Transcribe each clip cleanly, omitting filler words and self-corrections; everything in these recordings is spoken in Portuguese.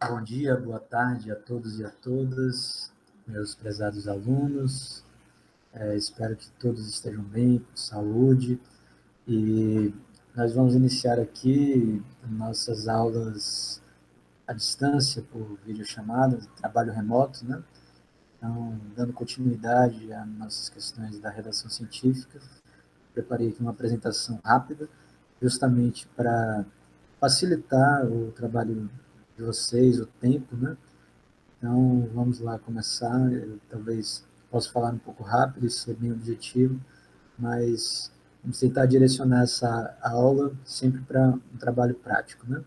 Bom dia, boa tarde a todos e a todas, meus prezados alunos. Espero que todos estejam bem, com saúde. E nós vamos iniciar aqui nossas aulas à distância, por videochamada, trabalho remoto, né? Então, dando continuidade às nossas questões da redação científica. Preparei aqui uma apresentação rápida, justamente para facilitar o trabalho de vocês, o tempo, né? Então, vamos lá começar. Eu talvez possa falar um pouco rápido, isso é bem objetivo, mas vamos tentar direcionar essa aula sempre para um trabalho prático, né?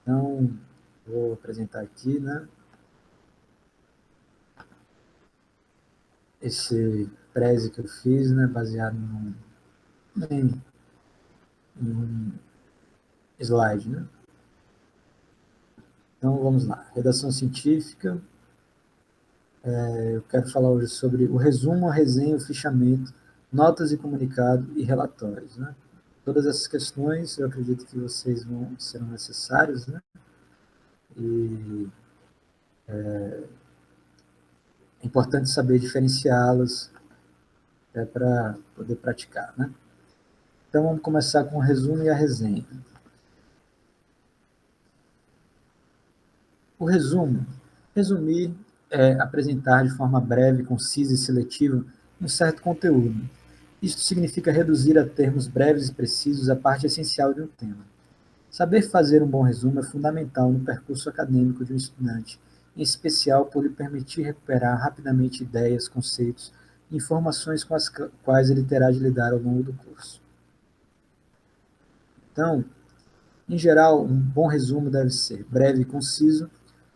Então, vou apresentar aqui, né, esse preze que eu fiz, né, baseado em um slide, né? Então, vamos lá. Redação científica. Eu quero falar hoje sobre o resumo, a resenha, o fichamento, notas e comunicado e relatórios, né? Todas essas questões, eu acredito que vocês serão necessárias, né? E é importante saber diferenciá-las para poder praticar, né? Então, vamos começar com o resumo e a resenha. O resumo. Resumir é apresentar de forma breve, concisa e seletiva um certo conteúdo. Isto significa reduzir a termos breves e precisos a parte essencial de um tema. Saber fazer um bom resumo é fundamental no percurso acadêmico de um estudante, em especial por lhe permitir recuperar rapidamente ideias, conceitos e informações com as quais ele terá de lidar ao longo do curso. Então, em geral, um bom resumo deve ser breve e conciso.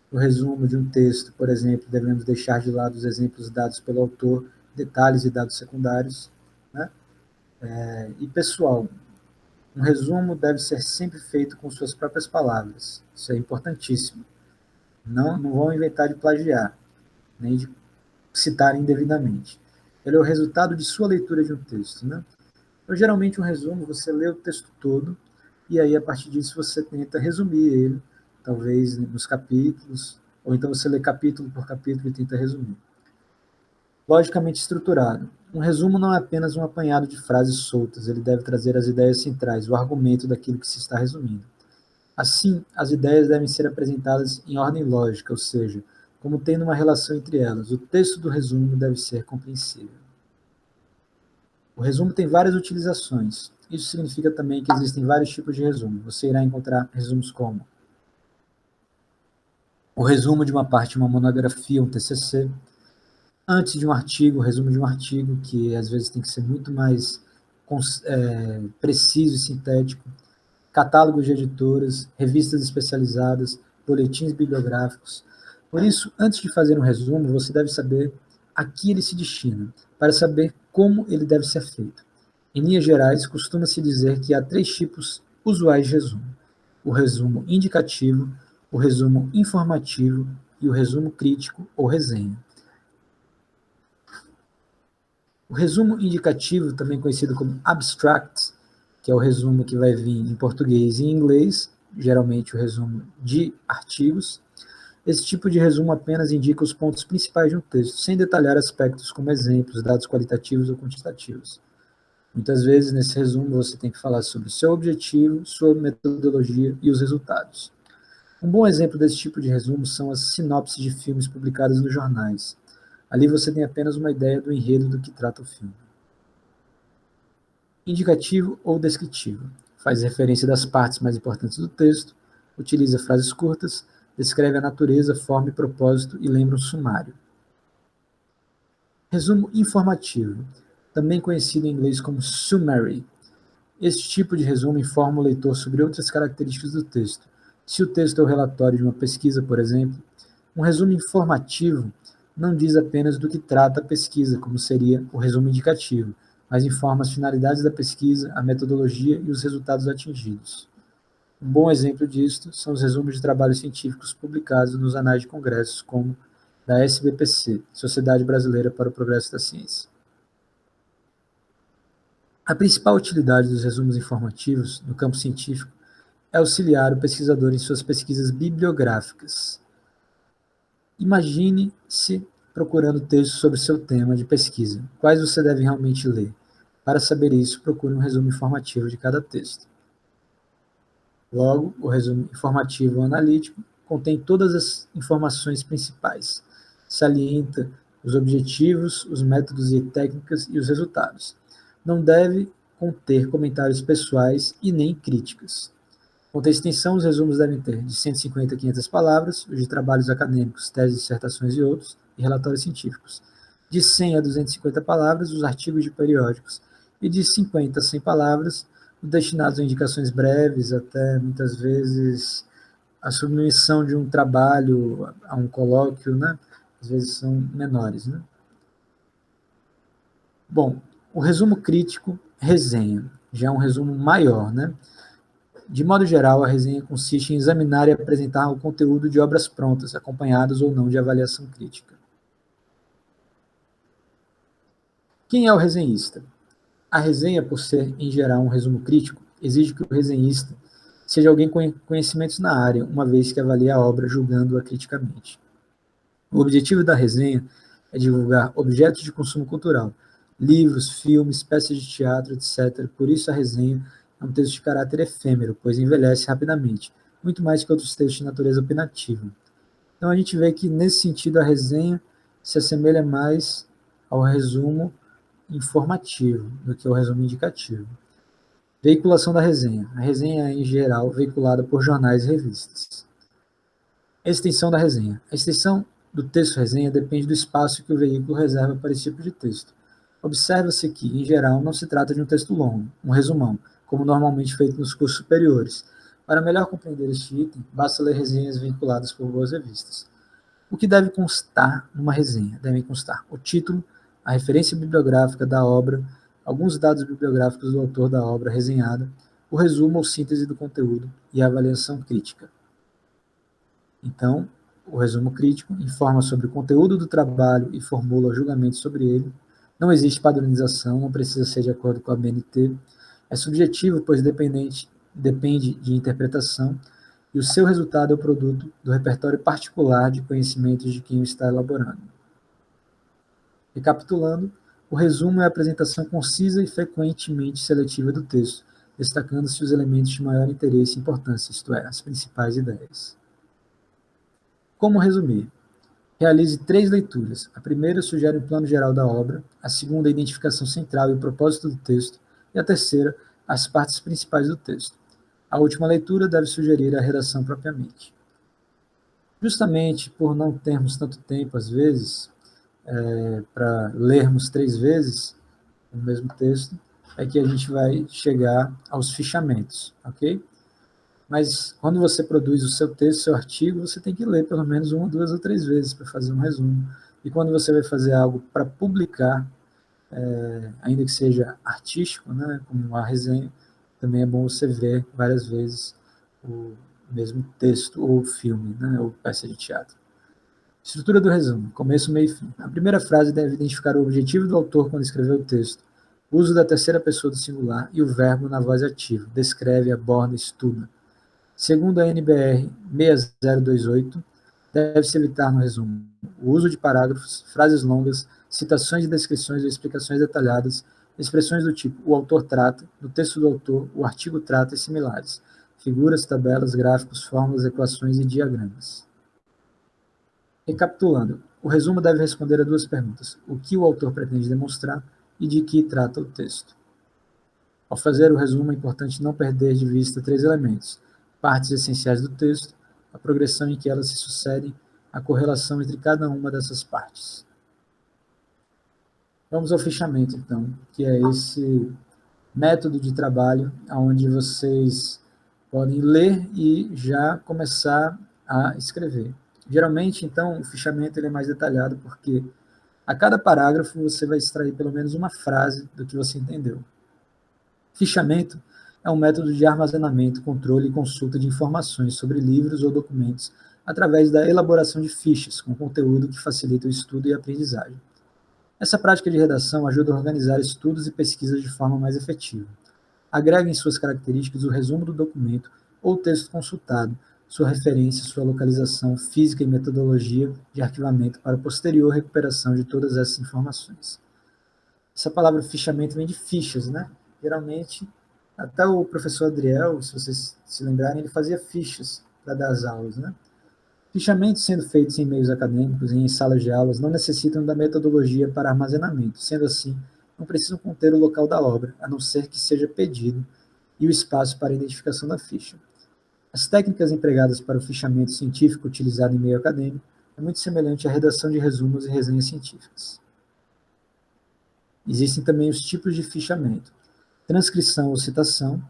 No resumo de um texto, por exemplo, devemos deixar de lado os exemplos dados pelo autor, detalhes e dados secundários, né? E pessoal, um resumo deve ser sempre feito com suas próprias palavras. Isso é importantíssimo. Não vão inventar de plagiar, nem de citar indevidamente. Ele é o resultado de sua leitura de um texto, né? Então, geralmente, um resumo, você lê o texto todo, e aí, a partir disso, você tenta resumir ele, talvez nos capítulos, ou então você lê capítulo por capítulo e tenta resumir. Logicamente estruturado. Um resumo não é apenas um apanhado de frases soltas, ele deve trazer as ideias centrais, o argumento daquilo que se está resumindo. Assim, as ideias devem ser apresentadas em ordem lógica, ou seja, como tendo uma relação entre elas. O texto do resumo deve ser compreensível. O resumo tem várias utilizações. Isso significa também que existem vários tipos de resumo. Você irá encontrar resumos como o resumo de uma parte de uma monografia, um TCC, antes de um artigo, o resumo de um artigo, que às vezes tem que ser muito mais preciso e sintético, catálogos de editoras, revistas especializadas, boletins bibliográficos. Por isso, antes de fazer um resumo, você deve saber a que ele se destina, para saber como ele deve ser feito. Em linhas gerais, costuma-se dizer que há 3 tipos usuais de resumo: o resumo indicativo, o resumo informativo e o resumo crítico ou resenha. O resumo indicativo, também conhecido como abstract, que é o resumo que vai vir em português e em inglês, geralmente o resumo de artigos. Esse tipo de resumo apenas indica os pontos principais de um texto, sem detalhar aspectos como exemplos, dados qualitativos ou quantitativos. Muitas vezes, nesse resumo, você tem que falar sobre o seu objetivo, sua metodologia e os resultados. Um bom exemplo desse tipo de resumo são as sinopses de filmes publicadas nos jornais. Ali você tem apenas uma ideia do enredo do que trata o filme. Indicativo ou descritivo. Faz referência das partes mais importantes do texto, utiliza frases curtas, descreve a natureza, forma e propósito e lembra um sumário. Resumo informativo, também conhecido em inglês como summary. Este tipo de resumo informa o leitor sobre outras características do texto. Se o texto é o relatório de uma pesquisa, por exemplo, um resumo informativo não diz apenas do que trata a pesquisa, como seria o resumo indicativo, mas informa as finalidades da pesquisa, a metodologia e os resultados atingidos. Um bom exemplo disto são os resumos de trabalhos científicos publicados nos anais de congressos, como da SBPC, Sociedade Brasileira para o Progresso da Ciência. A principal utilidade dos resumos informativos no campo científico é auxiliar o pesquisador em suas pesquisas bibliográficas. Imagine-se procurando textos sobre seu tema de pesquisa. Quais você deve realmente ler? Para saber isso, procure um resumo informativo de cada texto. Logo, o resumo informativo ou analítico contém todas as informações principais, salienta os objetivos, os métodos e técnicas e os resultados. Não deve conter comentários pessoais e nem críticas. Quanto à extensão, os resumos devem ter de 150 a 500 palavras, os de trabalhos acadêmicos, teses, dissertações e outros, e relatórios científicos. De 100 a 250 palavras, os artigos de periódicos, e de 50 a 100 palavras, os destinados a indicações breves, até muitas vezes a submissão de um trabalho a um colóquio, né? Às vezes são menores, né? Bom, o resumo crítico, resenha, já é um resumo maior, né? De modo geral, a resenha consiste em examinar e apresentar o conteúdo de obras prontas, acompanhadas ou não de avaliação crítica. Quem é o resenhista? A resenha, por ser, em geral, um resumo crítico, exige que o resenhista seja alguém com conhecimentos na área, uma vez que avalia a obra julgando-a criticamente. O objetivo da resenha é divulgar objetos de consumo cultural, livros, filmes, peças de teatro, etc. Por isso a resenha é um texto de caráter efêmero, pois envelhece rapidamente, muito mais que outros textos de natureza opinativa. Então a gente vê que, nesse sentido, a resenha se assemelha mais ao resumo informativo do que ao resumo indicativo. Veiculação da resenha. A resenha é, em geral, veiculada por jornais e revistas. Extensão da resenha. A extensão do texto resenha depende do espaço que o veículo reserva para esse tipo de texto. Observa-se que, em geral, não se trata de um texto longo, um resumão, como normalmente feito nos cursos superiores. Para melhor compreender este item, basta ler resenhas vinculadas por boas revistas. O que deve constar numa resenha? Devem constar o título, a referência bibliográfica da obra, alguns dados bibliográficos do autor da obra resenhada, o resumo ou síntese do conteúdo e a avaliação crítica. Então, o resumo crítico informa sobre o conteúdo do trabalho e formula julgamentos sobre ele. Não existe padronização, não precisa ser de acordo com a BNT. É subjetivo, pois depende de interpretação, e o seu resultado é o produto do repertório particular de conhecimentos de quem o está elaborando. Recapitulando, o resumo é a apresentação concisa e frequentemente seletiva do texto, destacando-se os elementos de maior interesse e importância, isto é, as principais ideias. Como resumir? Realize 3 leituras. A primeira sugere um plano geral da obra, a segunda a identificação central e o propósito do texto, e a terceira, as partes principais do texto. A última leitura deve sugerir a redação propriamente. Justamente por não termos tanto tempo, às vezes, para lermos 3 vezes o mesmo texto, é que a gente vai chegar aos fichamentos, ok? Mas quando você produz o seu texto, seu artigo, você tem que ler pelo menos 1, 2 ou 3 vezes para fazer um resumo. E quando você vai fazer algo para publicar, ainda que seja artístico, né, como uma resenha, também é bom você ver várias vezes o mesmo texto ou filme, né, ou peça de teatro. Estrutura do resumo, começo, meio e fim. A primeira frase deve identificar o objetivo do autor quando escreveu o texto, o uso da terceira pessoa do singular e o verbo na voz ativa, descreve, aborda, estuda. Segundo a NBR 6028, deve-se evitar no resumo o uso de parágrafos, frases longas, citações de descrições ou explicações detalhadas, expressões do tipo o autor trata, no texto do autor, o artigo trata e similares, figuras, tabelas, gráficos, fórmulas, equações e diagramas. Recapitulando, o resumo deve responder a 2 perguntas: o que o autor pretende demonstrar e de que trata o texto. Ao fazer o resumo, é importante não perder de vista 3 elementos: partes essenciais do texto, a progressão em que elas se sucedem, a correlação entre cada uma dessas partes. Vamos ao fichamento, então, que é esse método de trabalho onde vocês podem ler e já começar a escrever. Geralmente, então, o fichamento ele é mais detalhado porque a cada parágrafo você vai extrair pelo menos uma frase do que você entendeu. Fichamento é um método de armazenamento, controle e consulta de informações sobre livros ou documentos através da elaboração de fichas com conteúdo que facilita o estudo e a aprendizagem. Essa prática de redação ajuda a organizar estudos e pesquisas de forma mais efetiva. Agrega em suas características o resumo do documento ou texto consultado, sua referência, sua localização física e metodologia de arquivamento para posterior recuperação de todas essas informações. Essa palavra fichamento vem de fichas, né? Geralmente, até o professor Adriel, se vocês se lembrarem, ele fazia fichas para dar as aulas, né? Fichamentos sendo feitos em meios acadêmicos e em salas de aulas não necessitam da metodologia para armazenamento. Sendo assim, não precisam conter o local da obra, a não ser que seja pedido, e o espaço para a identificação da ficha. As técnicas empregadas para o fichamento científico utilizado em meio acadêmico é muito semelhante à redação de resumos e resenhas científicas. Existem também os tipos de fichamento: transcrição ou citação,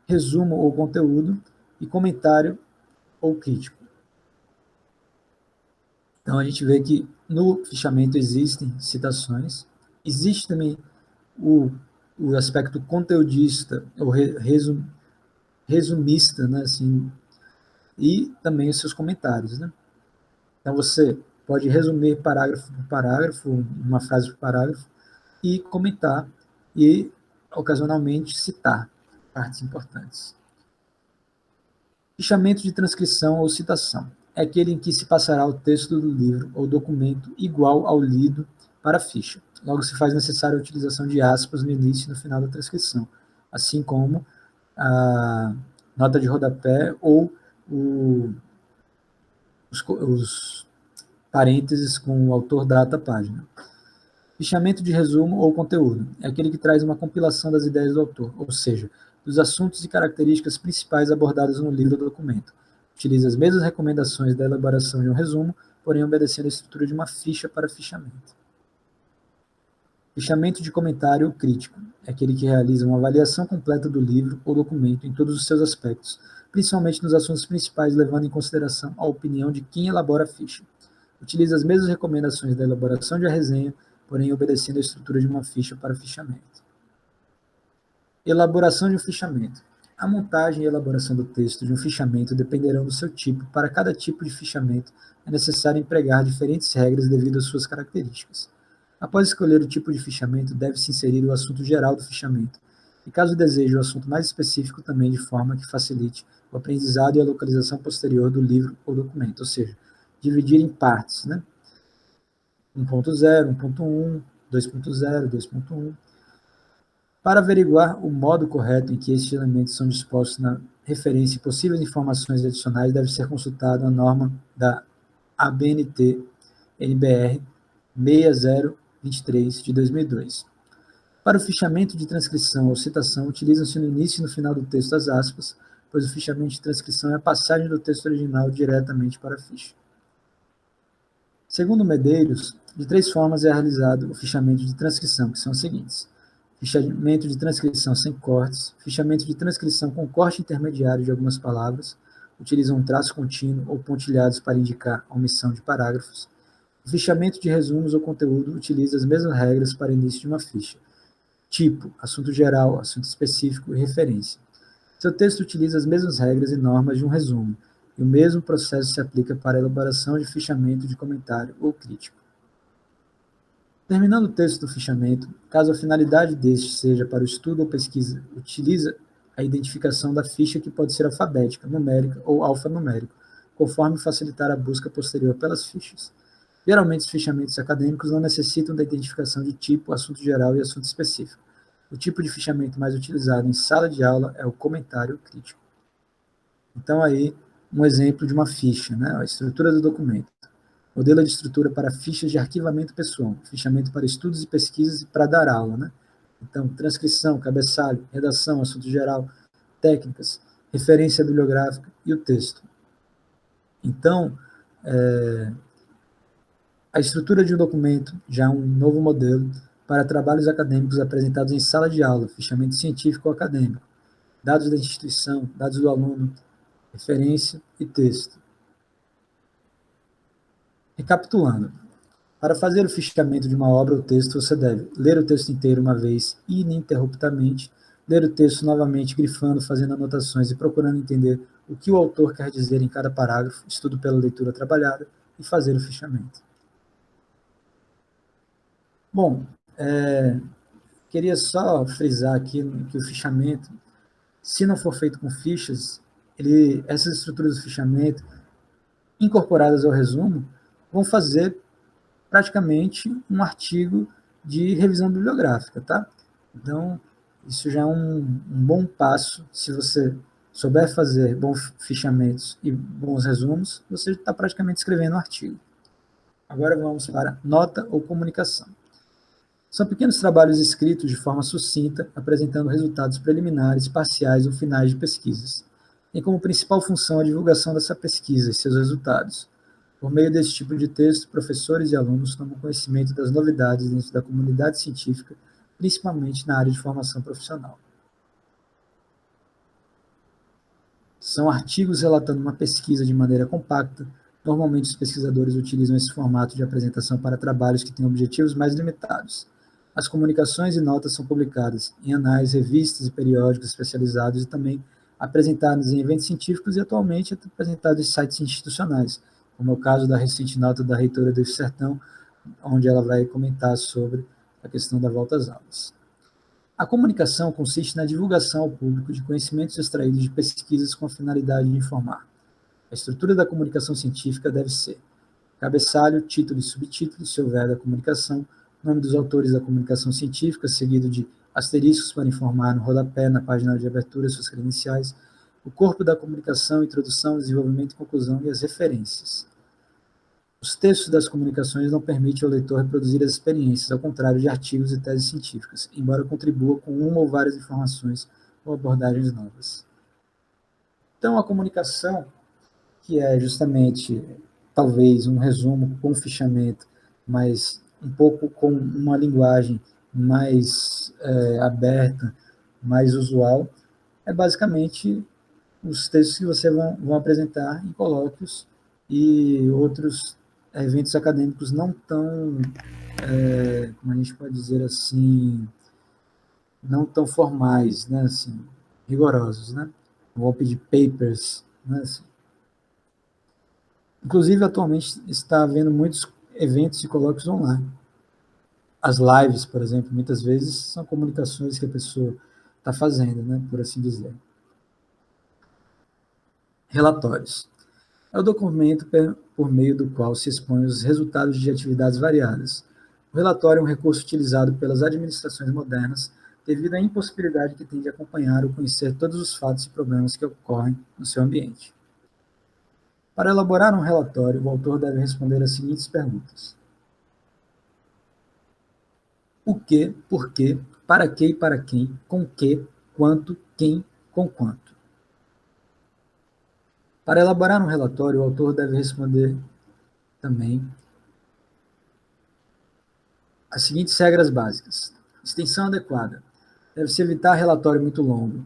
resumo ou conteúdo e comentário ou crítico. Então, a gente vê que no fichamento existem citações, existe também o aspecto conteudista, ou resumista, né, assim, e também os seus comentários, né? Então, você pode resumir parágrafo por parágrafo, uma frase por parágrafo, e comentar, e, ocasionalmente, citar partes importantes. Fichamento de transcrição ou citação é aquele em que se passará o texto do livro ou documento igual ao lido para a ficha. Logo, se faz necessária a utilização de aspas no início e no final da transcrição, assim como a nota de rodapé ou os parênteses com o autor, data, página. Fichamento de resumo ou conteúdo é aquele que traz uma compilação das ideias do autor, ou seja, dos assuntos e características principais abordados no livro ou documento. Utiliza as mesmas recomendações da elaboração de um resumo, porém obedecendo a estrutura de uma ficha para fichamento. Fichamento de comentário crítico é aquele que realiza uma avaliação completa do livro ou documento em todos os seus aspectos, principalmente nos assuntos principais, levando em consideração a opinião de quem elabora a ficha. Utiliza as mesmas recomendações da elaboração de uma resenha, porém obedecendo a estrutura de uma ficha para fichamento. Elaboração de um fichamento. A montagem e elaboração do texto de um fichamento dependerão do seu tipo. Para cada tipo de fichamento, é necessário empregar diferentes regras devido às suas características. Após escolher o tipo de fichamento, deve-se inserir o assunto geral do fichamento, e caso deseje o assunto mais específico também, de forma que facilite o aprendizado e a localização posterior do livro ou documento, ou seja, dividir em partes, né? 1.0, 1.1, 2.0, 2.1. Para averiguar o modo correto em que estes elementos são dispostos na referência e possíveis informações adicionais, deve ser consultada a norma da ABNT NBR 6023 de 2002. Para o fichamento de transcrição ou citação, utilizam-se no início e no final do texto as aspas, pois o fichamento de transcrição é a passagem do texto original diretamente para a ficha. Segundo Medeiros, de 3 formas é realizado o fichamento de transcrição, que são as seguintes: fichamento de transcrição sem cortes, fichamento de transcrição com corte intermediário de algumas palavras, utilizam um traço contínuo ou pontilhados para indicar a omissão de parágrafos. O fichamento de resumos ou conteúdo utiliza as mesmas regras para início de uma ficha: tipo, assunto geral, assunto específico e referência. Seu texto utiliza as mesmas regras e normas de um resumo, e o mesmo processo se aplica para a elaboração de fichamento de comentário ou crítico. Terminando o texto do fichamento, caso a finalidade deste seja para o estudo ou pesquisa, utiliza a identificação da ficha, que pode ser alfabética, numérica ou alfanumérico, conforme facilitar a busca posterior pelas fichas. Geralmente, os fichamentos acadêmicos não necessitam da identificação de tipo, assunto geral e assunto específico. O tipo de fichamento mais utilizado em sala de aula é o comentário crítico. Então, aí, um exemplo de uma ficha, né? A estrutura do documento. Modelo de estrutura para fichas de arquivamento pessoal, fichamento para estudos e pesquisas e para dar aula, né? Então, transcrição, cabeçalho, redação, assunto geral, técnicas, referência bibliográfica e o texto. Então, a estrutura de um documento já é um novo modelo para trabalhos acadêmicos apresentados em sala de aula, fichamento científico ou acadêmico, dados da instituição, dados do aluno, referência e texto. Recapitulando, para fazer o fichamento de uma obra ou texto, você deve ler o texto inteiro uma vez ininterruptamente, ler o texto novamente, grifando, fazendo anotações e procurando entender o que o autor quer dizer em cada parágrafo, estudo pela leitura trabalhada, e fazer o fichamento. Bom, queria só frisar aqui que o fichamento, se não for feito com fichas, essas estruturas do fichamento, incorporadas ao resumo, vão fazer praticamente um artigo de revisão bibliográfica, tá? Então, isso já é um bom passo. Se você souber fazer bons fichamentos e bons resumos, você está praticamente escrevendo um artigo. Agora vamos para nota ou comunicação. São pequenos trabalhos escritos de forma sucinta, apresentando resultados preliminares, parciais ou finais de pesquisas. Tem como principal função a divulgação dessa pesquisa e seus resultados. Por meio desse tipo de texto, professores e alunos tomam conhecimento das novidades dentro da comunidade científica, principalmente na área de formação profissional. São artigos relatando uma pesquisa de maneira compacta. Normalmente, os pesquisadores utilizam esse formato de apresentação para trabalhos que têm objetivos mais limitados. As comunicações e notas são publicadas em anais, revistas e periódicos especializados e também apresentadas em eventos científicos e atualmente apresentadas em sites institucionais, como é o caso da recente nota da reitora do Sertão, onde ela vai comentar sobre a questão da volta às aulas. A comunicação consiste na divulgação ao público de conhecimentos extraídos de pesquisas com a finalidade de informar. A estrutura da comunicação científica deve ser cabeçalho, título e subtítulo, se houver da comunicação, nome dos autores da comunicação científica, seguido de asteriscos para informar no rodapé, na página de abertura, suas credenciais, o corpo da comunicação, introdução, desenvolvimento e conclusão e as referências. Os textos das comunicações não permitem ao leitor reproduzir as experiências, ao contrário de artigos e teses científicas, embora contribua com uma ou várias informações ou abordagens novas. Então, a comunicação, que é justamente, talvez, um resumo com fichamento, mas um pouco com uma linguagem mais aberta, mais usual, é basicamente os textos que você vão apresentar em colóquios e outros eventos acadêmicos não tão, como a gente pode dizer assim, não tão formais, né, assim, rigorosos, né? Vou pedir papers, né, assim. Inclusive, atualmente está havendo muitos eventos e colóquios online. As lives, por exemplo, muitas vezes são comunicações que a pessoa está fazendo, né, por assim dizer. Relatórios. É o documento por meio do qual se expõe os resultados de atividades variadas. O relatório é um recurso utilizado pelas administrações modernas devido à impossibilidade que tem de acompanhar ou conhecer todos os fatos e problemas que ocorrem no seu ambiente. Para elaborar um relatório, o autor deve responder as seguintes perguntas: o que, por quê, para que e para quem, com que, quanto, quem, com quanto. Para elaborar um relatório, o autor deve responder também as seguintes regras básicas. Extensão adequada. Deve-se evitar relatório muito longo.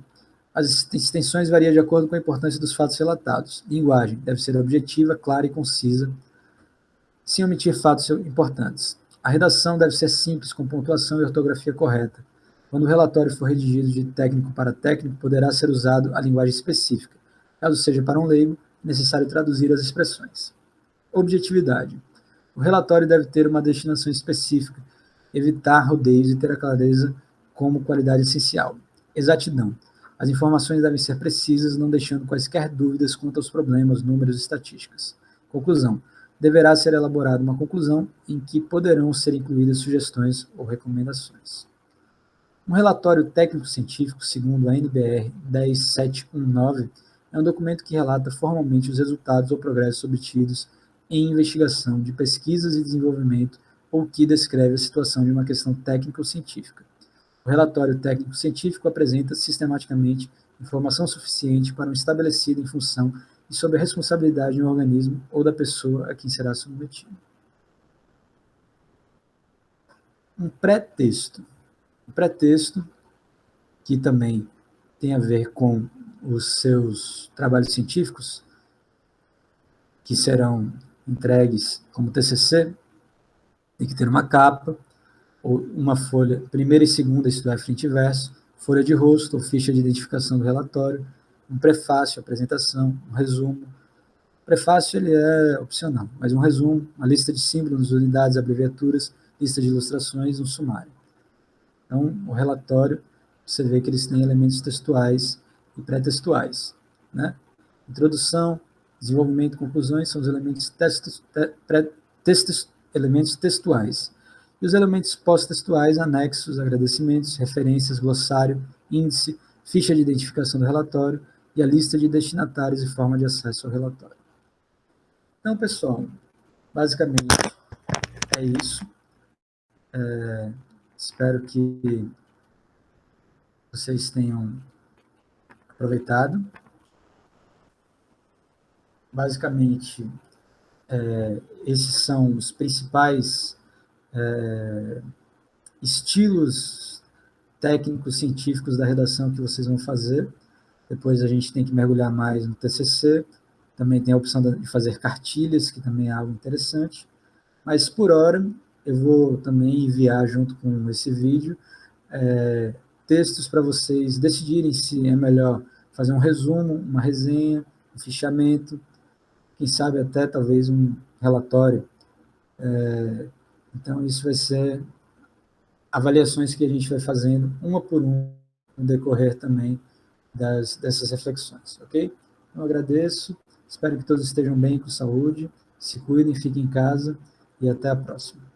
As extensões variam de acordo com a importância dos fatos relatados. Linguagem. Deve ser objetiva, clara e concisa, sem omitir fatos importantes. A redação deve ser simples, com pontuação e ortografia correta. Quando o relatório for redigido de técnico para técnico, poderá ser usado a linguagem específica. Caso seja para um leigo, é necessário traduzir as expressões. Objetividade. O relatório deve ter uma destinação específica, evitar rodeios e ter a clareza como qualidade essencial. Exatidão. As informações devem ser precisas, não deixando quaisquer dúvidas quanto aos problemas, números e estatísticas. Conclusão. Deverá ser elaborada uma conclusão em que poderão ser incluídas sugestões ou recomendações. Um relatório técnico-científico, segundo a NBR 10719, é um documento que relata formalmente os resultados ou progressos obtidos em investigação de pesquisas e desenvolvimento ou que descreve a situação de uma questão técnica ou científica. O relatório técnico-científico apresenta sistematicamente informação suficiente para um estabelecido em função e sob a responsabilidade de um organismo ou da pessoa a quem será submetido. Um pré-texto. O pré-texto, que também tem a ver com os seus trabalhos científicos, que serão entregues como TCC, tem que ter uma capa, ou uma folha, primeira e segunda, isto é, frente e verso, folha de rosto ou ficha de identificação do relatório, um prefácio, apresentação, um resumo. O prefácio ele é opcional, mas um resumo, uma lista de símbolos, unidades, abreviaturas, lista de ilustrações, um sumário. Então, o relatório, você vê que eles têm elementos textuais e pré-textuais, né? Introdução, desenvolvimento e conclusões são os elementos, elementos textuais. E os elementos pós-textuais, anexos, agradecimentos, referências, glossário, índice, ficha de identificação do relatório e a lista de destinatários e forma de acesso ao relatório. Então, pessoal, basicamente é isso. Espero que vocês tenham aproveitado. Basicamente, esses são os principais estilos técnicos, científicos da redação que vocês vão fazer. Depois a gente tem que mergulhar mais no TCC. Também tem a opção de fazer cartilhas, que também é algo interessante. Mas, por hora, eu vou também enviar, junto com esse vídeo, textos para vocês decidirem se é melhor fazer um resumo, uma resenha, um fichamento, quem sabe até talvez um relatório. Então, isso vai ser avaliações que a gente vai fazendo uma por uma no decorrer também dessas reflexões, ok? Eu agradeço, espero que todos estejam bem, com saúde, se cuidem, fiquem em casa e até a próxima.